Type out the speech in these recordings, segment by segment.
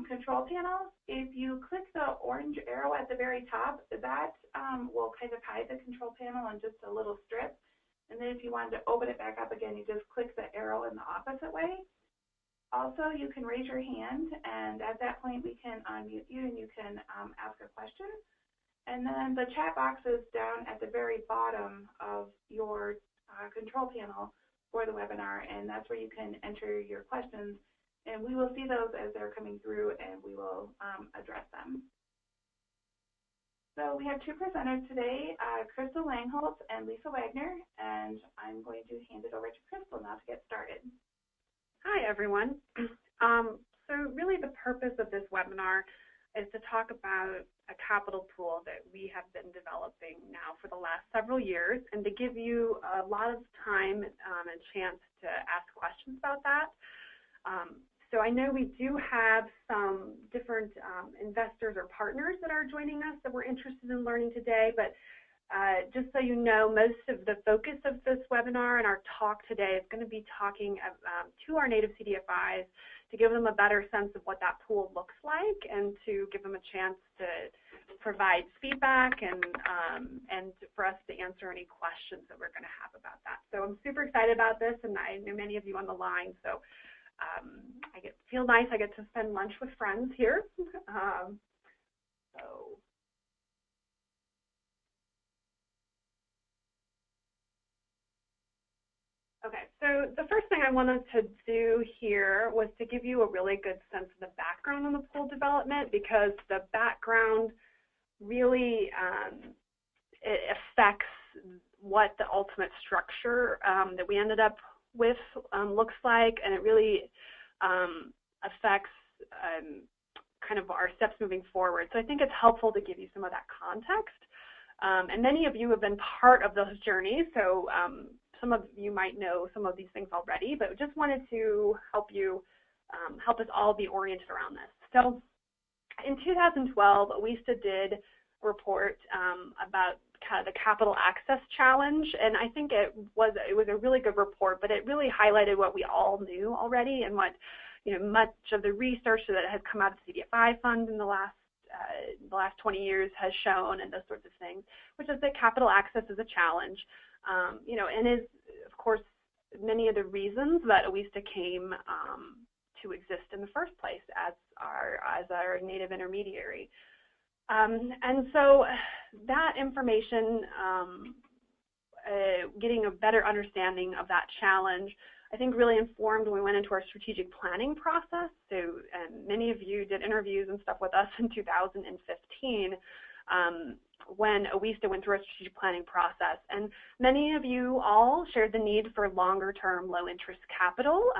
control panel, if you click the orange arrow at the very top, that will kind of hide the control panel on just a little strip. And then if you wanted to open it back up again, you just click the arrow in the opposite way. Also, you can raise your hand, and at that point we can unmute you and you can ask a question. And then the chat box is down at the very bottom of your control panel for the webinar, and that's where you can enter your questions. And we will see those as they're coming through, and we will address them. So we have two presenters today, Crystal Langholz and Lisa Wagner, and I'm going to hand it over to Crystal now to get started. Hi, everyone. So really the purpose of this webinar is to talk about a capital pool that we have been developing now for the last several years, and to give you a lot of time and chance to ask questions about that. So I know we do have some different investors or partners that are joining us that we're interested in learning today, but just so you know, most of the focus of this webinar and our talk today is going to be talking to our native CDFIs to give them a better sense of what that pool looks like and to give them a chance to provide feedback and for us to answer any questions that we're going to have about that. So I'm super excited about this, and I know many of you on the line, so feel nice. I get to spend lunch with friends here. Okay, so the first thing I wanted to do here was to give you a really good sense of the background on the pool development, because the background really it affects what the ultimate structure that we ended up with looks like, and it really affects kind of our steps moving forward. So I think it's helpful to give you some of that context. And many of you have been part of those journeys, so some of you might know some of these things already, but just wanted to help you, help us all be oriented around this. So in 2012, OESTA did a report about kind of the capital access challenge, and I think it was a really good report, but it really highlighted what we all knew already and what, you know, much of the research that has come out of the CDFI fund in the last 20 years has shown, and those sorts of things, which is that capital access is a challenge, you know, and is, of course, many of the reasons that OESTA came to exist in the first place as our native intermediary. And so that information, getting a better understanding of that challenge, I think really informed when we went into our strategic planning process. So many of you did interviews and stuff with us in 2015 when OESTA went through our strategic planning process. And many of you all shared the need for longer term low interest capital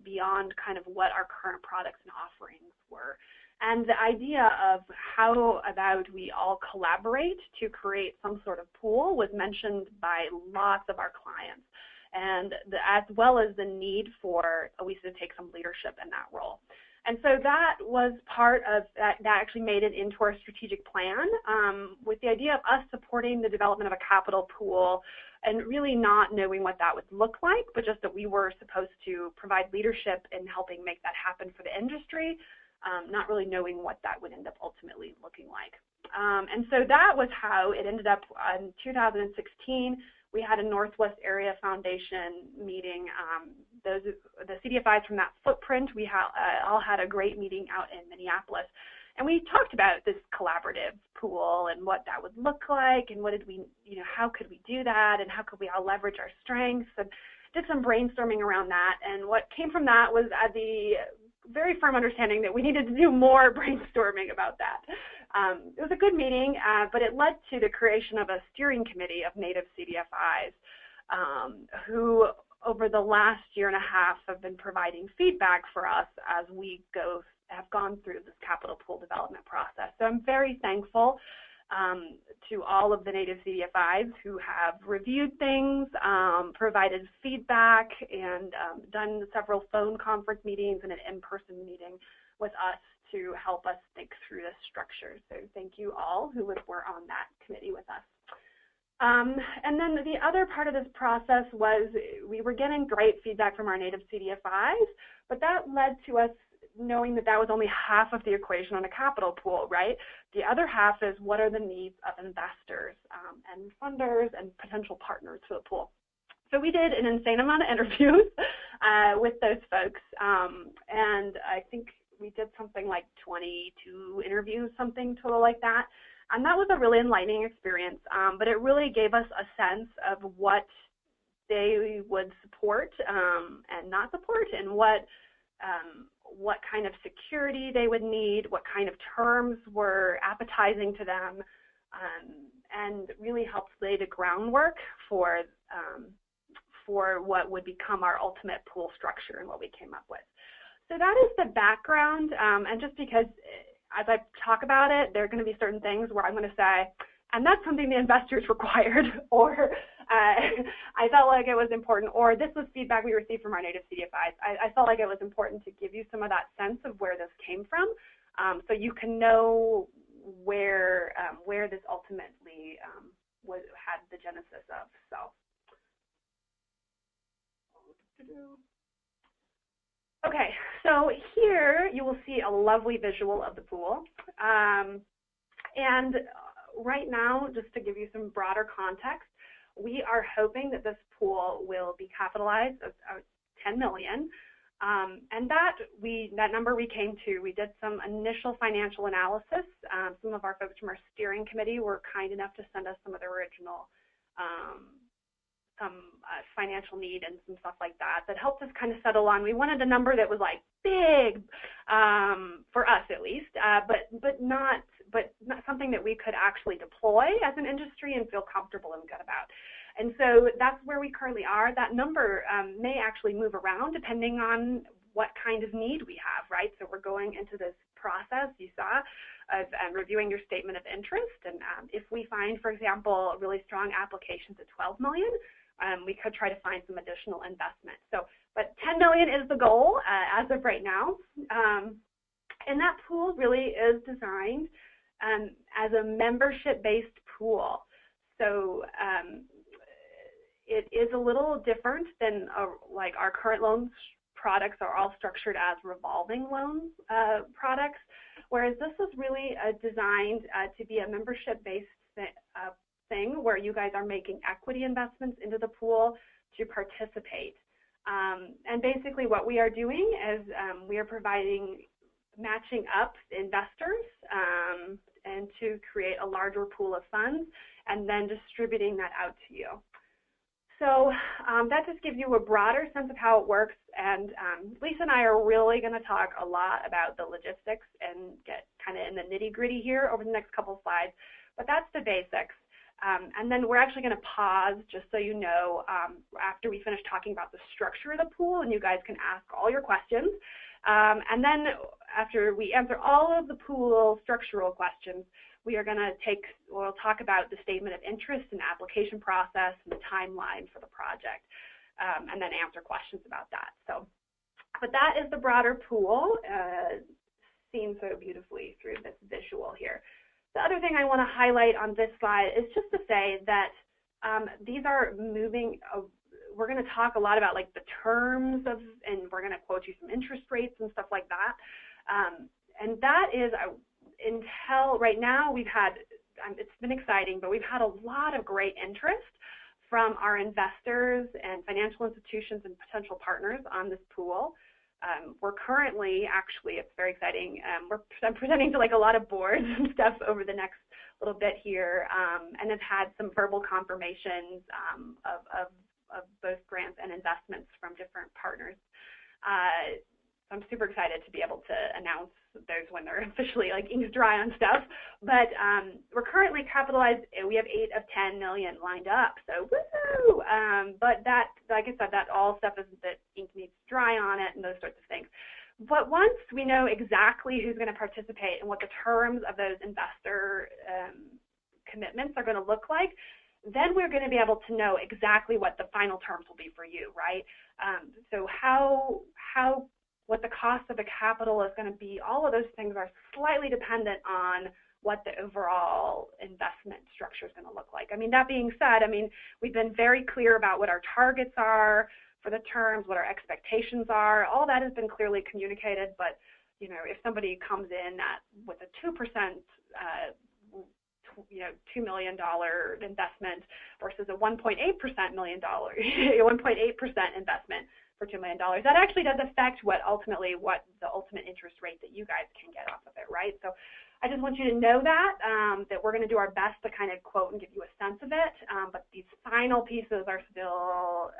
beyond kind of what our current products and offerings were. And the idea of how about we all collaborate to create some sort of pool was mentioned by lots of our clients, and as well as the need for OESTA to take some leadership in that role. And so that was part of that actually made it into our strategic plan with the idea of us supporting the development of a capital pool and really not knowing what that would look like, but just that we were supposed to provide leadership in helping make that happen for the industry. Not really knowing what that would end up ultimately looking like. And so that was how it ended up in 2016. We had a Northwest Area Foundation meeting. The CDFIs from that footprint, we all had a great meeting out in Minneapolis. And we talked about this collaborative pool and what that would look like and what did we, you know, how could we do that and how could we all leverage our strengths, and did some brainstorming around that. And what came from that was the very firm understanding that we needed to do more brainstorming about that. It was a good meeting, but it led to the creation of a steering committee of native CDFIs who over the last year and a half have been providing feedback for us as we have gone through this capital pool development process. So I'm very thankful to all of the native CDFIs who have reviewed things, provided feedback, and done several phone conference meetings and an in-person meeting with us to help us think through this structure. So thank you all who were on that committee with us. And then the other part of this process was we were getting great feedback from our native CDFIs, but that led to us knowing that that was only half of the equation on a capital pool, right? The other half is what are the needs of investors and funders and potential partners for the pool. So we did an insane amount of interviews with those folks, and I think we did something like 22 interviews, something total like that. And that was a really enlightening experience, but it really gave us a sense of what they would support and not support, and what kind of security they would need, what kind of terms were appetizing to them, and really helped lay the groundwork for what would become our ultimate pool structure and what we came up with. So that is the background, and just because as I talk about it, there are going to be certain things where I'm going to say, and that's something the investors required, or I felt like it was important, or this was feedback we received from our native CDFIs. I felt like it was important to give you some of that sense of where this came from, so you can know where this ultimately had the genesis of. So. Okay, so here you will see a lovely visual of the pool. And right now, just to give you some broader context, we are hoping that this pool will be capitalized at $10 million. And that number we came to, we did some initial financial analysis. Some of our folks from our steering committee were kind enough to send us some of the original financial need and some stuff like that helped us kind of settle on. We wanted a number that was like big for us at least, but not something that we could actually deploy as an industry and feel comfortable and good about. And so that's where we currently are. That number may actually move around depending on what kind of need we have, right? So we're going into this process you saw of reviewing your statement of interest, and if we find, for example, really strong applications at 12 million, we could try to find some additional investment. So, but 10 million is the goal as of right now. And that pool really is designed as a membership-based pool. So it is a little different than like our current loans products are all structured as revolving loan products, whereas this is really designed to be a membership-based thing where you guys are making equity investments into the pool to participate. And basically what we are doing is we are providing matching up investors and to create a larger pool of funds and then distributing that out to you. So that just gives you a broader sense of how it works, and Lisa and I are really going to talk a lot about the logistics and get kind of in the nitty-gritty here over the next couple of slides, but that's the basics. And then we're actually going to pause, just so you know, after we finish talking about the structure of the pool, and you guys can ask all your questions. And then after we answer all of the pool structural questions, we'll talk about the statement of interest and application process and the timeline for the project, and then answer questions about that. So, but that is the broader pool, seen so beautifully through this visual here. The other thing I want to highlight on this slide is just to say that these are moving. We're going to talk a lot about like the terms of, and we're going to quote you some interest rates and stuff like that. And that is until right now we've had. It's been exciting, but we've had a lot of great interest from our investors and financial institutions and potential partners on this pool. We're currently, actually, it's very exciting, I'm presenting to like a lot of boards and stuff over the next little bit here, and have had some verbal confirmations of both grants and investments from different partners. I'm super excited to be able to announce those when they're officially like ink's dry on stuff. But we're currently capitalized. We have 8 of 10 million lined up. So woohoo! But that, like I said, that all stuff is that ink needs dry on it and those sorts of things. But once we know exactly who's going to participate and what the terms of those investor commitments are going to look like, then we're going to be able to know exactly what the final terms will be for you, right? So what the cost of the capital is going to be, all of those things are slightly dependent on what the overall investment structure is going to look like. I mean, that being said, I mean, we've been very clear about what our targets are for the terms, what our expectations are. All that has been clearly communicated, but if somebody comes in with a 2%, $2 million investment versus a $1.8 million, 1.8% investment for $2 million, that actually does affect what the ultimate interest rate that you guys can get off of it, right? So I just want you to know that we're going to do our best to kind of quote and give you a sense of it, but these final pieces are still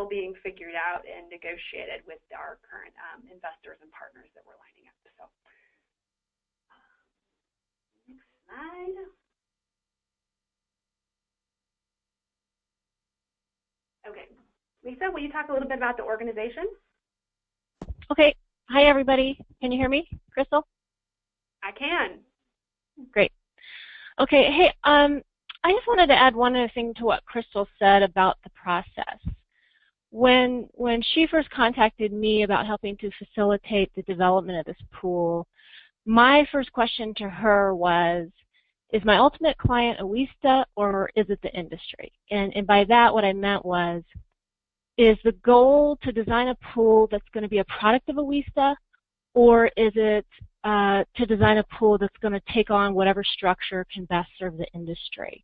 being figured out and negotiated with our current investors and partners that we're lining up. So next slide. Okay, Lisa, will you talk a little bit about the organization? Okay. Hi, everybody. Can you hear me, Crystal? I can. Great. Okay. Hey, I just wanted to add one other thing to what Crystal said about the process. When she first contacted me about helping to facilitate the development of this pool, my first question to her was, is my ultimate client a WISTA or is it the industry? And by that, what I meant was, is the goal to design a pool that's going to be a product of a WISTA, or is it to design a pool that's going to take on whatever structure can best serve the industry?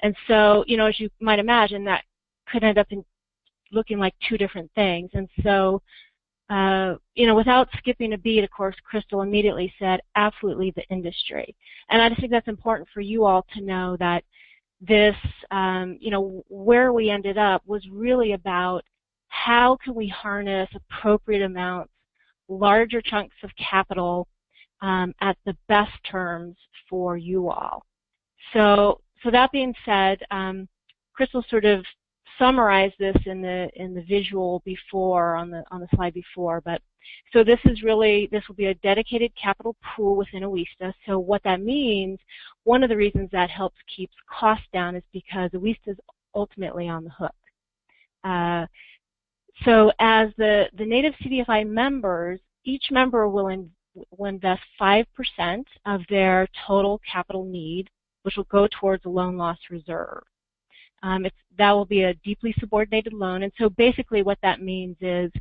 And so, as you might imagine, that could end up in looking like two different things. And so, without skipping a beat, of course, Crystal immediately said, absolutely the industry. And I just think that's important for you all to know that this, where we ended up was really about how can we harness appropriate amounts, larger chunks of capital at the best terms for you all. So that being said, Crystal sort of summarized this in the visual before on the slide before, but so this will be a dedicated capital pool within a WISTA. So what that means, one of the reasons that helps keep costs down is because a WISTA is ultimately on the hook. So as the native CDFI members, each member will invest 5% of their total capital need, which will go towards a loan loss reserve. That will be a deeply subordinated loan. And so basically what that means is,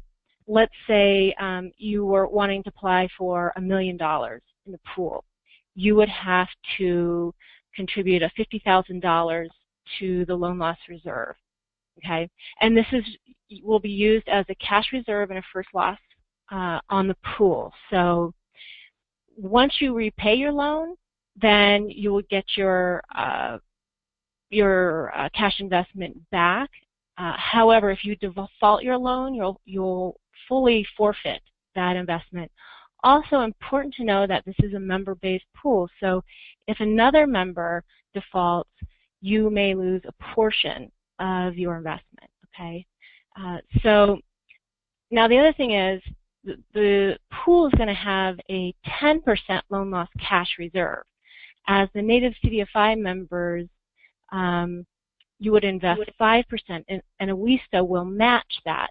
let's say you were wanting to apply for $1 million in the pool. You would have to contribute a $50,000 to the loan loss reserve. Okay, and this will be used as a cash reserve and a first loss on the pool. So once you repay your loan, then you will get your cash investment back. However, if you default your loan, you'll fully forfeit that investment. Also important to know that this is a member-based pool, so if another member defaults, you may lose a portion of your investment, okay? So now the other thing is the pool is going to have a 10% loan loss cash reserve. As the native CDFI members, you would invest 5%, and a WISTA will match that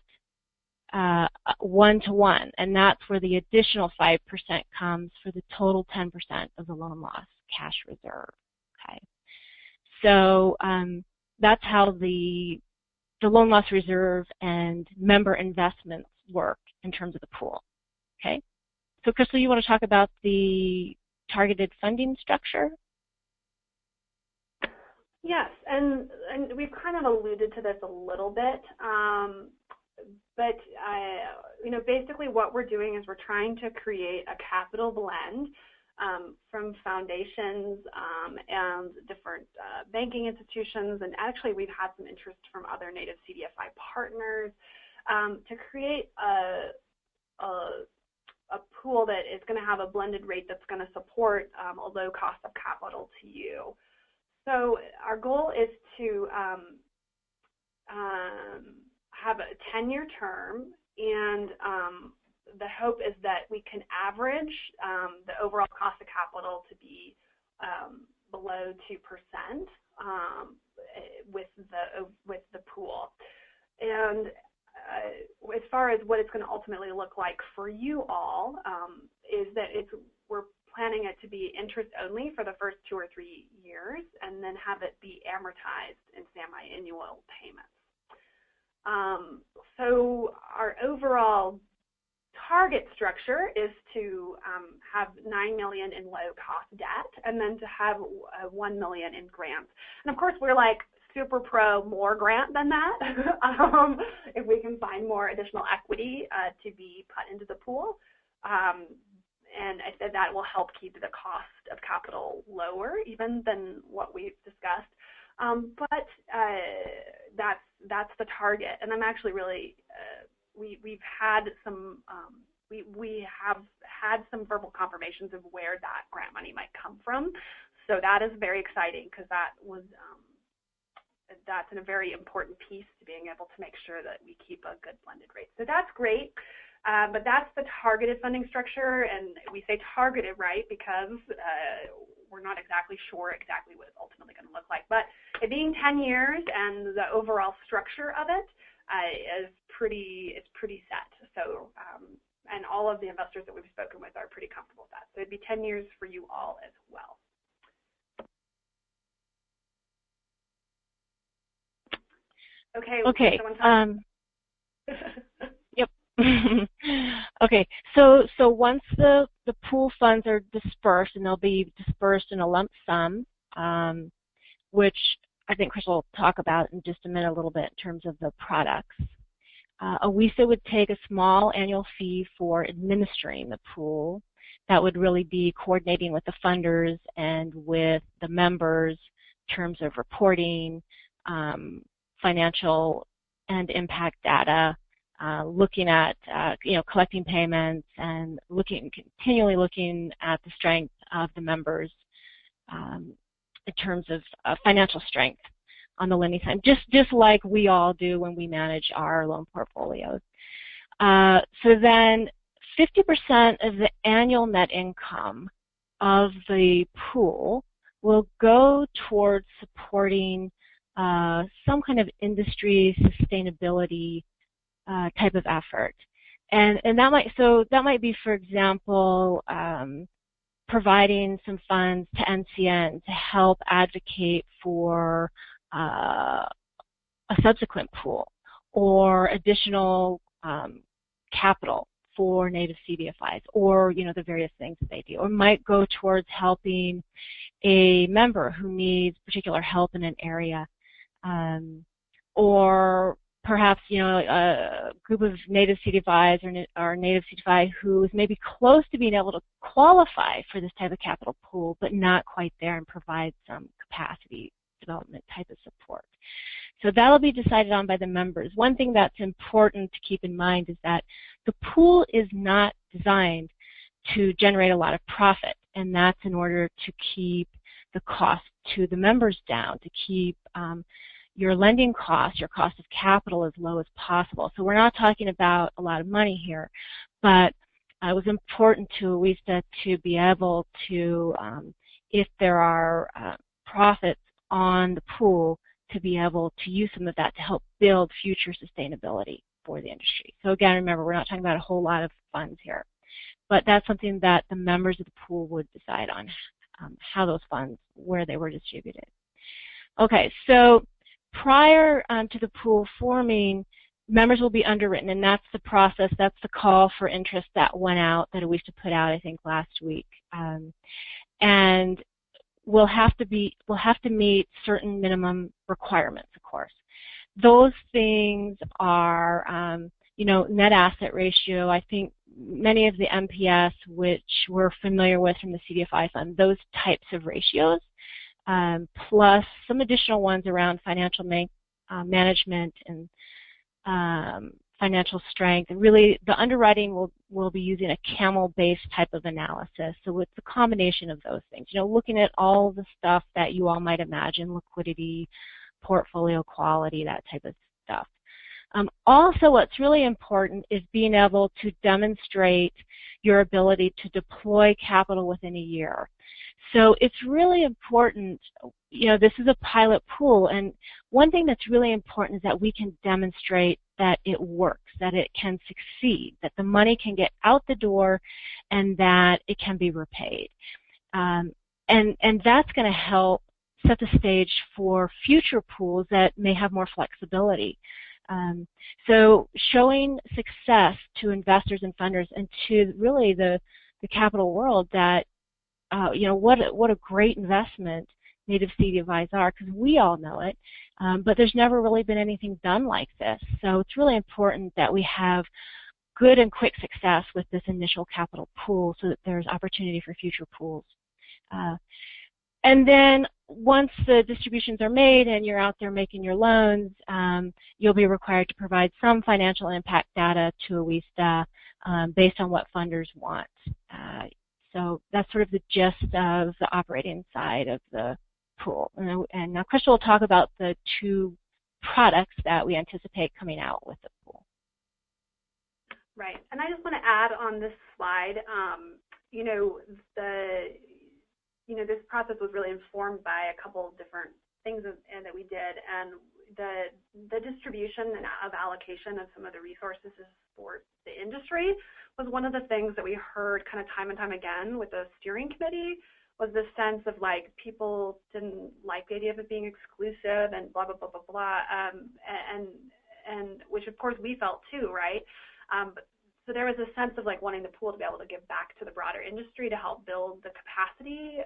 1-to-1, and that's where the additional 5% comes for the total 10% of the loan loss cash reserve. Okay, so that's how the loan loss reserve and member investments work in terms of the pool. Okay, so Crystal, you want to talk about the targeted funding structure? Yes, and we've kind of alluded to this a little bit, but basically what we're doing is we're trying to create a capital blend from foundations and different banking institutions, and actually we've had some interest from other native CDFI partners to create a pool that is going to have a blended rate that's going to support a low cost of capital to you. So our goal is to have a 10-year term, and the hope is that we can average the overall cost of capital to be below 2% with the pool. And as far as what it's going to ultimately look like for you all, is that we're planning it to be interest only for the first 2 or 3 years, and then have it be amortized in semi-annual payments. So our overall target structure is to have $9 million in low-cost debt, and then to have $1 million in grants. And of course, we're like super pro more grant than that. If we can find more additional equity to be put into the pool, and I said that will help keep the cost of capital lower, even than what we've discussed. But that's the target, and I'm actually really we've had some we have had some verbal confirmations of where that grant money might come from, so that is very exciting because that was that's a very important piece to being able to make sure that we keep a good blended rate. So that's great, but that's the targeted funding structure, and we say targeted, right, because we're not exactly sure exactly what it's ultimately going to look like. But it being 10 years and the overall structure of it is pretty set. So, and all of the investors that we've spoken with are pretty comfortable with that. So it'd be 10 years for you all as well. Okay. Yep. Okay. So once the pool funds are dispersed, and they'll be dispersed in a lump sum, which I think Chris will talk about in just a minute a little bit in terms of the products. OWISA would take a small annual fee for administering the pool. That would really be coordinating with the funders and with the members in terms of reporting, financial and impact data, looking at collecting payments, and continually looking at the strength of the members in terms of financial strength on the lending side, just like we all do when we manage our loan portfolios. So then 50% of the annual net income of the pool will go towards supporting some kind of industry sustainability type of effort. And that might be, for example, providing some funds to NCN to help advocate for a subsequent pool, or additional capital for native CDFIs, or the various things that they do, or might go towards helping a member who needs particular help in an area, or perhaps a group of native CDFIs or native CDFI who is maybe close to being able to qualify for this type of capital pool, but not quite there, and provide some capacity development type of support. So that'll be decided on by the members. One thing that's important to keep in mind is that the pool is not designed to generate a lot of profit, and that's in order to keep the cost to the members down, to keep your lending costs, your cost of capital, as low as possible. So we're not talking about a lot of money here, but it was important to OWISA to be able to, if there are profits on the pool, to be able to use some of that to help build future sustainability for the industry. So again, remember, we're not talking about a whole lot of funds here, but that's something that the members of the pool would decide on, how those funds, where they were distributed. Okay, so prior to the pool forming, members will be underwritten, and that's the process, that's the call for interest that went out, that OWISA put out, I think, last week. And we'll have to meet certain minimum requirements, of course. Those things are, net asset ratio. I think many of the MPS, which we're familiar with from the CDFI fund, those types of ratios, plus some additional ones around financial management and financial strength. And really, the underwriting will be using a camel-based type of analysis. So it's a combination of those things. Looking at all the stuff that you all might imagine, liquidity, portfolio quality, that type of stuff. Also, what's really important is being able to demonstrate your ability to deploy capital within a year. So it's really important, this is a pilot pool, and one thing that's really important is that we can demonstrate that it works, that it can succeed, that the money can get out the door, and that it can be repaid. And that's going to help set the stage for future pools that may have more flexibility. So showing success to investors and funders and to really the capital world that, what a great investment native CDFIs are, because we all know it, but there's never really been anything done like this. So it's really important that we have good and quick success with this initial capital pool so that there's opportunity for future pools. And then once the distributions are made and you're out there making your loans, you'll be required to provide some financial impact data to AWISTA based on what funders want. So that's sort of the gist of the operating side of the pool. And now Crystal will talk about the two products that we anticipate coming out with the pool. Right, and I just want to add on this slide, this process was really informed by a couple of different things that we did, and the distribution and of allocation of some of the resources to support the industry was one of the things that we heard kind of time and time again with the steering committee, was this sense of like people didn't like the idea of it being exclusive and blah blah blah blah blah, and which of course we felt too, right? So there was a sense of like wanting the pool to be able to give back to the broader industry to help build the capacity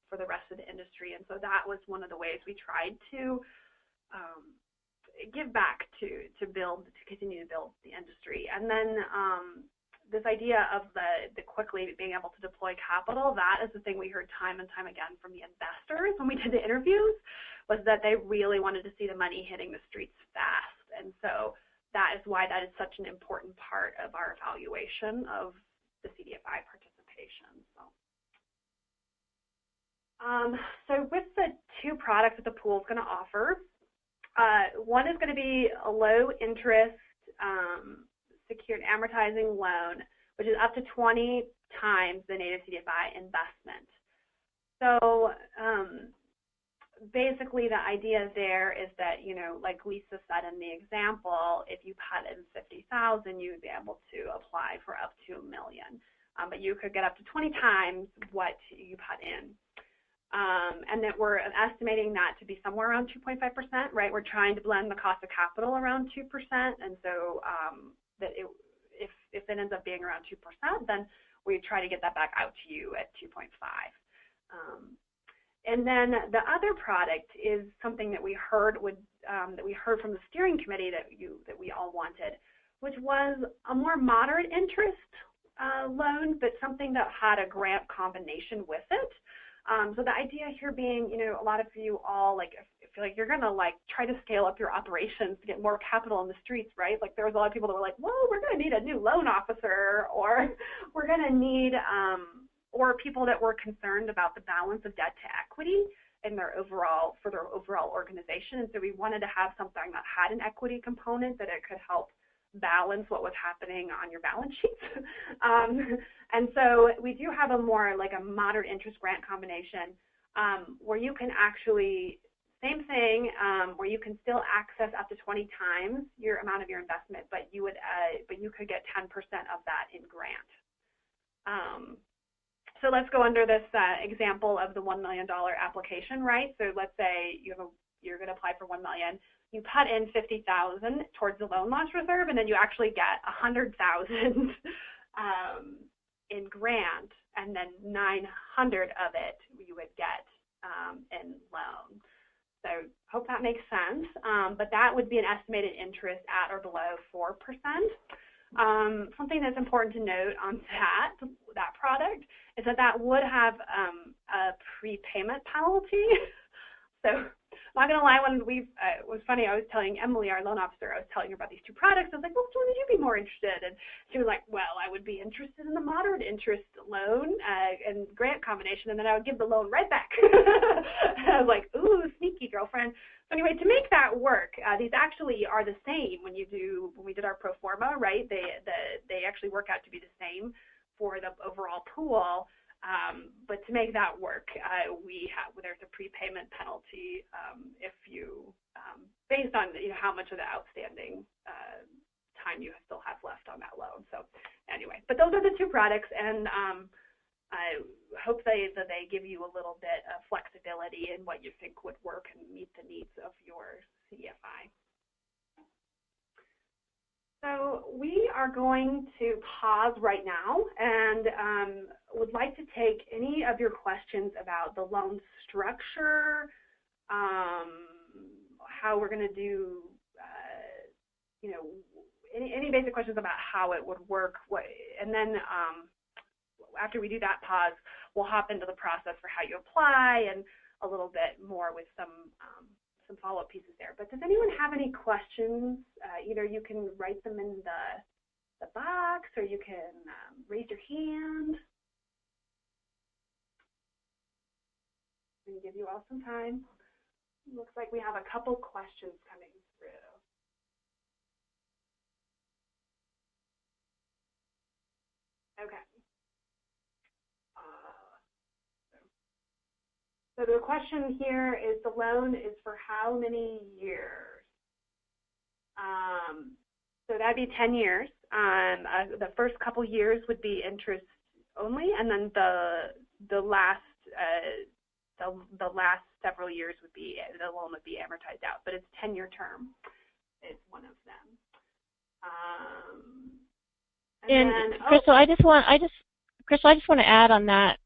for the rest of the industry. And so that was one of the ways we tried to give back to continue to build the industry. And then this idea of the quickly being able to deploy capital, that is the thing we heard time and time again from the investors when we did the interviews, was that they really wanted to see the money hitting the streets fast. And so that is why that is such an important part of our evaluation of the CDFI participation. So with the two products that the pool is going to offer, one is going to be a low interest secured amortizing loan, which is up to 20 times the native CDFI investment. So basically the idea there is that, like Lisa said in the example, if you put in $50,000, you would be able to apply for up to $1 million. But you could get up to 20 times what you put in. And that we're estimating that to be somewhere around 2.5%, right? We're trying to blend the cost of capital around 2%. And so that if it ends up being around 2%, then we try to get that back out to you at 2.5. And then the other product is something that we heard from the steering committee that we all wanted, which was a more moderate interest loan, but something that had a grant combination with it. So the idea here being, a lot of you all feel like you're gonna try to scale up your operations to get more capital in the streets, right? Like there was a lot of people that were like, well, we're gonna need a new loan officer, or we're gonna need or people that were concerned about the balance of debt to equity in their overall organization. And so we wanted to have something that had an equity component, that it could help balance what was happening on your balance sheets. And so we do have a more a moderate interest grant combination where you can actually, same thing, where you can still access up to 20 times your amount of your investment, but you could get 10% of that in grant. So let's go under this example of the $1 million application, right? So let's say you're going to apply for $1 million. You put in $50,000 towards the loan loss reserve, and then you actually get $100,000 in grant, and then $900 of it you would get in loan. So hope that makes sense. But that would be an estimated interest at or below 4%. Something that's important to note on that product is that would have a prepayment penalty. So I'm not going to lie, when it was funny, I was telling Emily, our loan officer, I was telling her about these two products. I was like, well, which one would you be more interested in? She was like, well, I would be interested in the moderate interest loan and grant combination, and then I would give the loan right back. I was like, ooh, sneaky girlfriend. So anyway, to make that work, these actually are the same when we did our pro forma, right? They actually work out to be the same for the overall pool. But to make that work, there's a prepayment penalty if you, based on how much of the outstanding time you still have left on that loan. So anyway, but those are the two products, and I hope that they give you a little bit of flexibility in what you think would work and meet the needs of your CDFI. So we are going to pause right now and would like to take any of your questions about the loan structure, how we're going to do, you know, any basic questions about how it would work, and then after we do that pause, we'll hop into the process for how you apply and a little bit more with some follow-up pieces there. But does anyone have any questions? Either you can write them in the box or you can raise your hand. I'm going to give you all some time. Looks like we have a couple questions coming through. Okay. So the question here is, the loan is for how many years? So that'd be 10 years. The first couple years would be interest only, and then the last several years would be, the loan would be amortized out. But it's 10-year term is one of them. Crystal, I just want to add on that,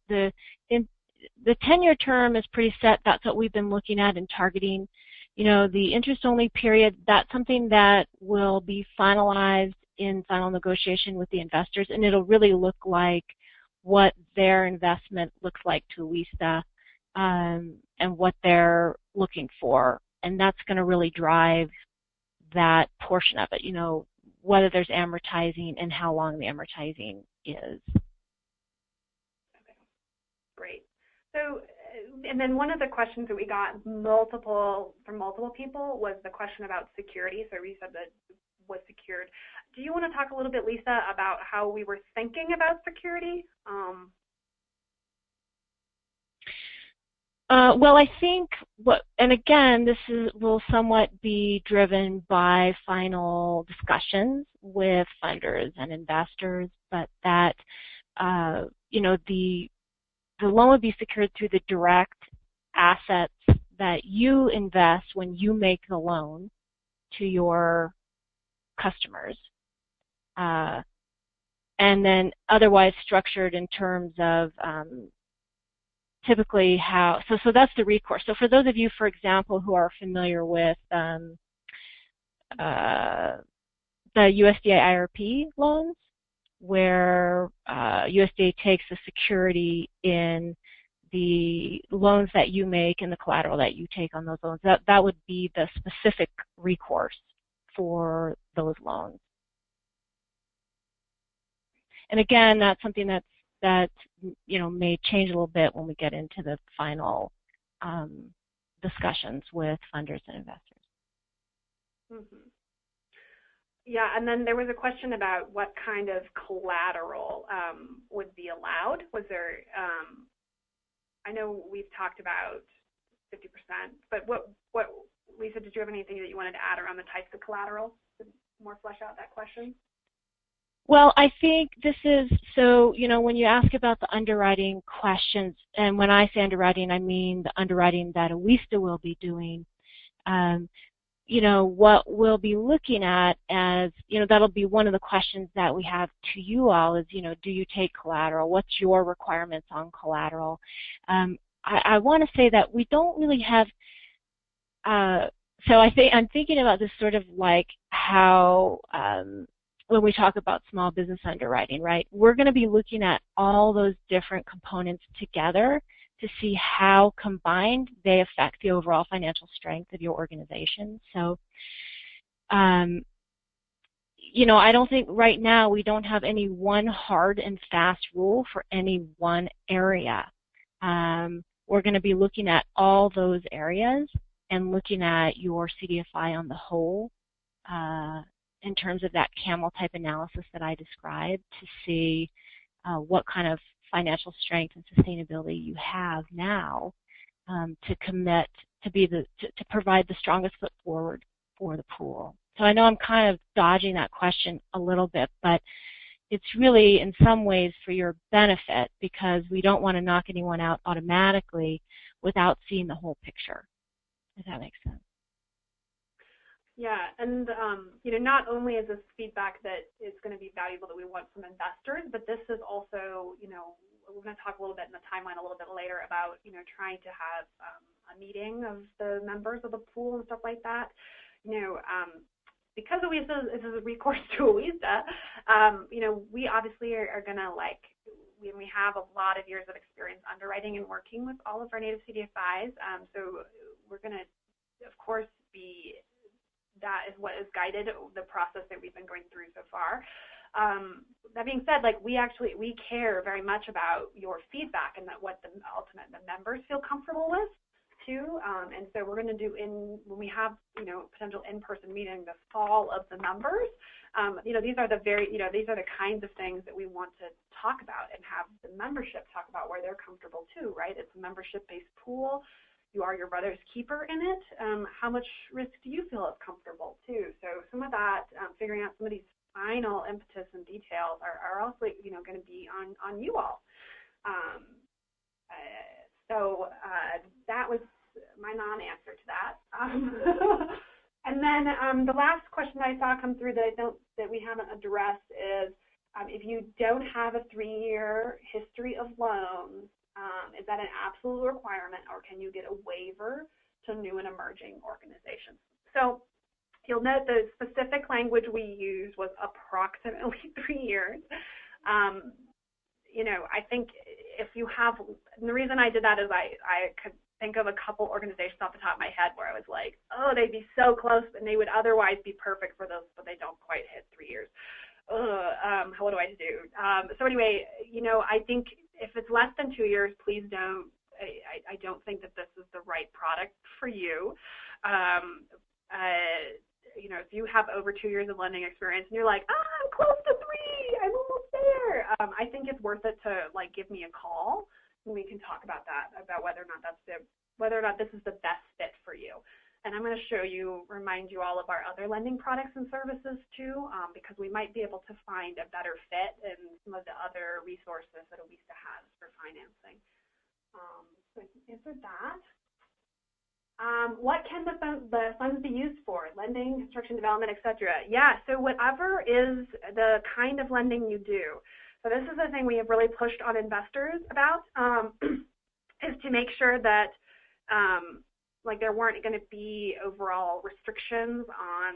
the 10-year term is pretty set. That's what we've been looking at and targeting. You know, the interest-only period, that's something that will be finalized in final negotiation with the investors, and it'll really look like what their investment looks like to WISTA and what they're looking for. And that's going to really drive that portion of it, you know, whether there's amortizing and how long the amortizing is. Okay, great. So, and then one of the questions that we got from multiple people was the question about security. So we said that was secured. Do you want to talk a little bit, Lisa, about how we were thinking about security? Well, I think and again, this will somewhat be driven by final discussions with funders and investors, but that, you know, the loan would be secured through the direct assets that you invest when you make the loan to your customers, and then otherwise structured in terms of typically how, so that's the recourse. So for those of you, for example, who are familiar with the USDA IRP loans, where USDA takes the security in the loans that you make and the collateral that you take on those loans, that would be the specific recourse for those loans. And again, that's something that you know, may change a little bit when we get into the final discussions with funders and investors. Mm-hmm. Yeah, and then there was a question about what kind of collateral would be allowed. Was there, I know we've talked about 50%, but what, Lisa, did you have anything that you wanted to add around the types of collateral to more flesh out that question? Well, I think this is, so, you know, when you ask about the underwriting questions, and when I say underwriting, I mean the underwriting that a WISTA will be doing. You know, what we'll be looking at as, you know, that'll be one of the questions that we have to you all is, you know, do you take collateral? What's your requirements on collateral? I want to say that we don't really have, so I'm thinking about this sort of like how, when we talk about small business underwriting, right, we're going to be looking at all those different components together to see how combined they affect the overall financial strength of your organization. So, you know, I don't think right now we don't have any one hard and fast rule for any one area. We're going to be looking at all those areas and looking at your CDFI on the whole in terms of that camel type analysis that I described to see what kind of financial strength and sustainability you have now to commit to be to provide the strongest foot forward for the pool. So I know I'm kind of dodging that question a little bit, but it's really in some ways for your benefit because we don't want to knock anyone out automatically without seeing the whole picture, if that makes sense. Yeah, and not only is this feedback that is going to be valuable that we want from investors, but this is also, we're going to talk a little bit in the timeline a little bit later about, trying to have a meeting of the members of the pool and stuff like that. Because OISA is a recourse to OISA, we obviously are going to we have a lot of years of experience underwriting and working with all of our native CDFIs. So we're going to, of course, that is what has guided the process that we've been going through so far. That being said, we care very much about your feedback and what the members feel comfortable with too. And so we're going to do when we have potential in-person meeting this fall of the members. These are the kinds of things that we want to talk about and have the membership talk about where they're comfortable too, right? It's a membership-based pool. You are your brother's keeper in it. How much risk do you feel is comfortable too? So some of that, figuring out some of these final impetus and details are also going to be on you all. So that was my non-answer to that. And then the last question I saw come through that we haven't addressed is if you don't have a 3-year history of loans, is that an absolute requirement, or can you get a waiver to new and emerging organizations? So you'll note the specific language we used was approximately 3 years. I think if you have, and the reason I did that is I could think of a couple organizations off the top of my head where I was like, oh, they'd be so close and they would otherwise be perfect for those, but they don't quite hit 3 years. What do I do? So anyway, I think if it's less than 2 years, please don't. I don't think that this is the right product for you. If you have over 2 years of lending experience and you're like, I'm close to 3, I'm almost there. I think it's worth it to give me a call and we can talk about that, about whether or not this is the best fit for you. And I'm going to remind you all of our other lending products and services too, because we might be able to find a better fit in some of the other resources that OISA has for financing. So I can answer that. What can the funds be used for? Lending, construction, development, etc. Yeah, so whatever is the kind of lending you do. So this is the thing we have really pushed on investors about, is to make sure that there weren't going to be overall restrictions on,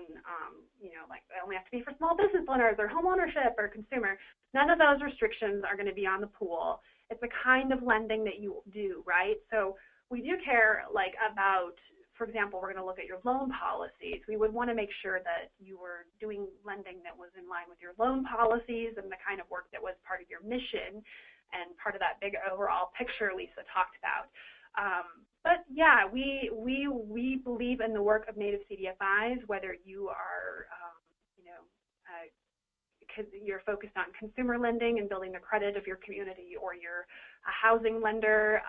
they only have to be for small business owners or home ownership or consumer. None of those restrictions are going to be on the pool. It's the kind of lending that you do, right? So we do care about, for example, we're going to look at your loan policies. We would want to make sure that you were doing lending that was in line with your loan policies and the kind of work that was part of your mission and part of that big overall picture Lisa talked about. But yeah, we believe in the work of native CDFIs, whether you are, because you're focused on consumer lending and building the credit of your community, or you're a housing lender.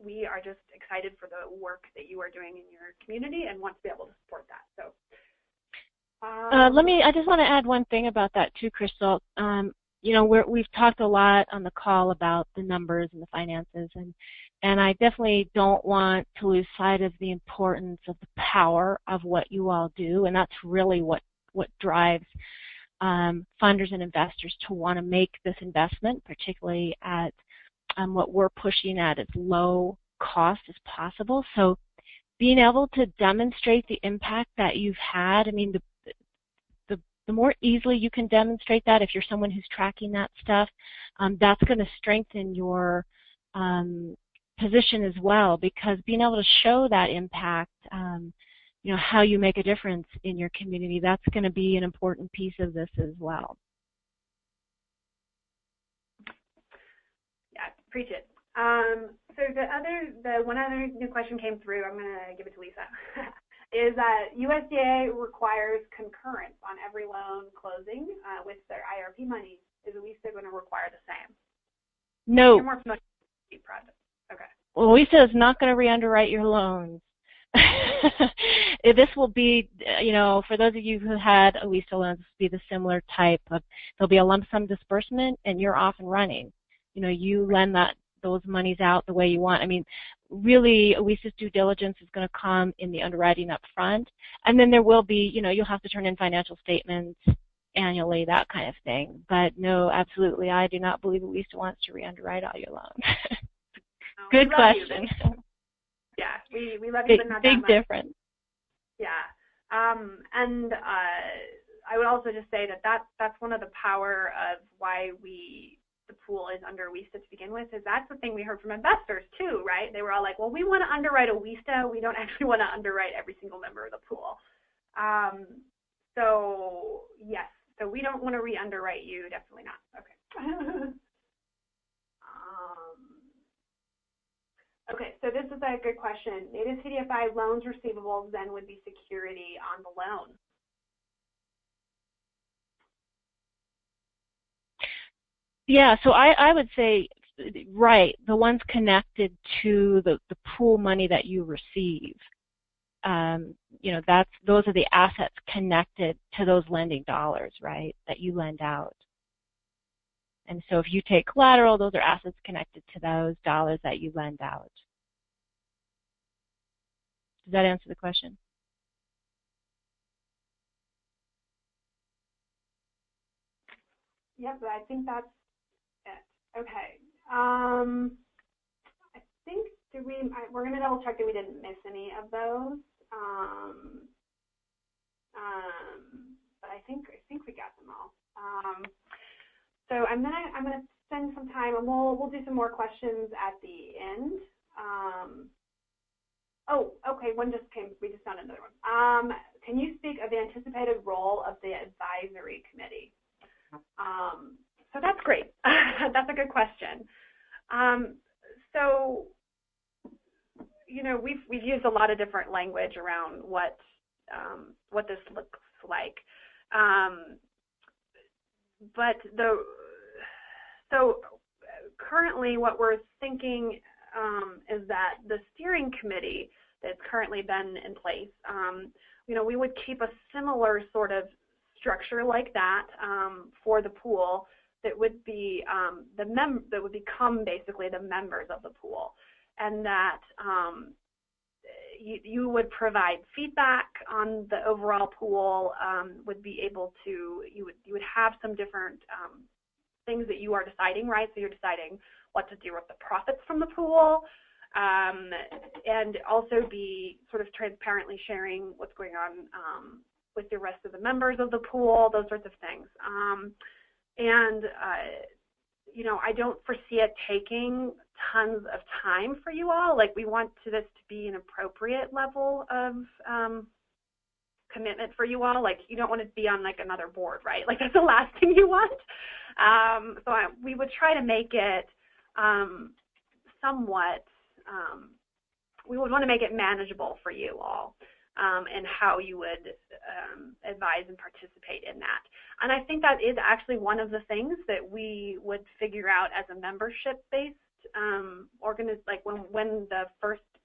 We are just excited for the work that you are doing in your community and want to be able to support that. So, I just want to add one thing about that too, Crystal. We've talked a lot on the call about the numbers and the finances, and I definitely don't want to lose sight of the importance of the power of what you all do, and that's really what drives funders and investors to want to make this investment, particularly at what we're pushing at as low cost as possible. So being able to demonstrate the impact that you've had, the more easily you can demonstrate that, if you're someone who's tracking that stuff, that's going to strengthen your position as well, because being able to show that impact, how you make a difference in your community, that's going to be an important piece of this as well. Yeah, preach it. So the one other new question came through. I'm going to give it to Lisa. Is that USDA requires concurrence on every loan closing with their IRP money. Is OISA going to require the same? No. You're more familiar with the project. Okay. Well, OISA is not going to re-underwrite your loans. This will be, for those of you who had OISA loans, this will be the similar type of, there'll be a lump sum disbursement and you're off and running. You lend those monies out the way you want. really, OESIS due diligence is going to come in the underwriting up front, and then there will be, you'll have to turn in financial statements annually, that kind of thing. But no, absolutely, I do not believe OESIS wants to re-underwrite all your loans. Good question. Yeah, we love you, but not that much. Big difference. Yeah, and I would also just say that's one of the power of why the pool is under WISTA to begin with, is that's the thing we heard from investors too, right? They were all like, well, we want to underwrite a WISTA, we don't actually want to underwrite every single member of the pool. So yes, so we don't want to re-underwrite you, definitely not. Okay. Okay, so this is a good question. Native CDFI loans receivables then would be security on the loan. Yeah, so I would say, right, the ones connected to the pool money that you receive. Those are the assets connected to those lending dollars, right, that you lend out. And so if you take collateral, those are assets connected to those dollars that you lend out. Does that answer the question? Yep, I think that's it. Okay. I think we're going to double check that we didn't miss any of those. But I think we got them all. So I'm gonna spend some time, and we'll do some more questions at the end. Oh, okay, we just found another one. Can you speak of the anticipated role of the advisory committee? So that's great. That's a good question. So, we've used a lot of different language around what this looks like. So currently what we're thinking is that the steering committee that's currently been in place, we would keep a similar sort of structure like that for the pool that would be that would become basically the members of the pool, and that you would provide feedback on the overall pool, would be able to, you would have some different things that you are deciding, right? So you're deciding what to do with the profits from the pool, and also be sort of transparently sharing what's going on with the rest of the members of the pool, those sorts of things. I don't foresee it taking tons of time for you all. Like, we want this to be an appropriate level of commitment for you all. Like, you don't want to be on like another board, right? Like, that's the last thing you want. We would try to make it somewhat, we would want to make it manageable for you all, and how you would advise and participate in that. And I think that is actually one of the things that we would figure out as a membership-based like when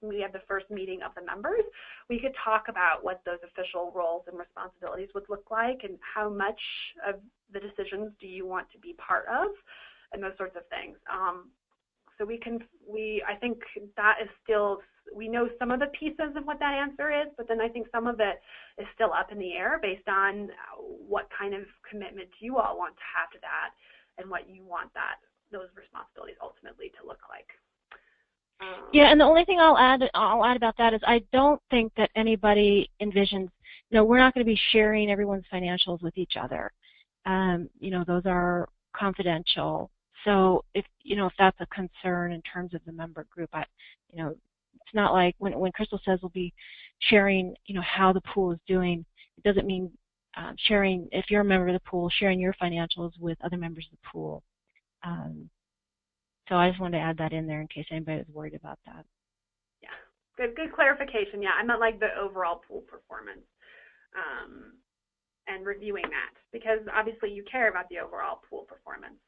we have the first meeting of the members, we could talk about what those official roles and responsibilities would look like, and how much of the decisions do you want to be part of, and those sorts of things. So I think that is still, we know some of the pieces of what that answer is, but then I think some of it is still up in the air based on what kind of commitment you all want to have to that, and what you want those responsibilities ultimately to look like. Yeah, and the only thing I'll add about that is I don't think that anybody envisions, we're not going to be sharing everyone's financials with each other. Those are confidential. So if that's a concern in terms of the member group, it's not like when Crystal says we'll be sharing, how the pool is doing, it doesn't mean sharing, if you're a member of the pool, sharing your financials with other members of the pool. So I just wanted to add that in there in case anybody was worried about that. Yeah, good clarification. Yeah, I meant like the overall pool performance, and reviewing that, because obviously you care about the overall pool performance.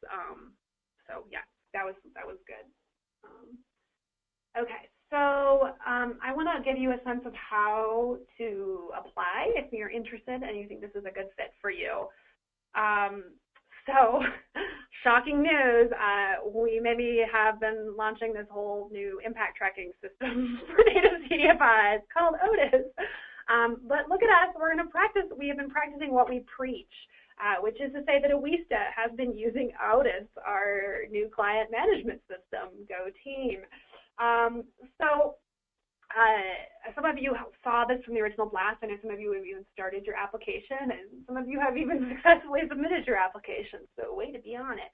So yeah, that was good. Okay, so I want to give you a sense of how to apply if you're interested and you think this is a good fit for you. So shocking news, we maybe have been launching this whole new impact tracking system for native CDFIs called Otis. But look at us, we have been practicing what we preach, which is to say that Awista has been using Otis, our new client management system. Go team. Some of you saw this from the original blast. I know some of you have even started your application, and some of you have even successfully submitted your application, so way to be on it.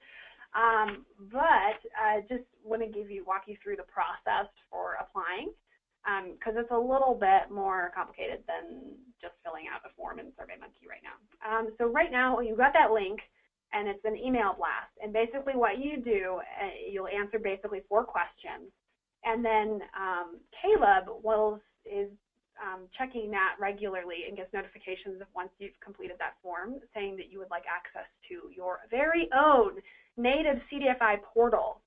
But I just want to walk you through the process for applying, because it's a little bit more complicated than just filling out a form in SurveyMonkey right now. So right now, you've got that link, and it's an email blast. And basically what you do, you'll answer basically 4 questions. And then Caleb is checking that regularly and gets notifications of once you've completed that form saying that you would like access to your very own native CDFI portal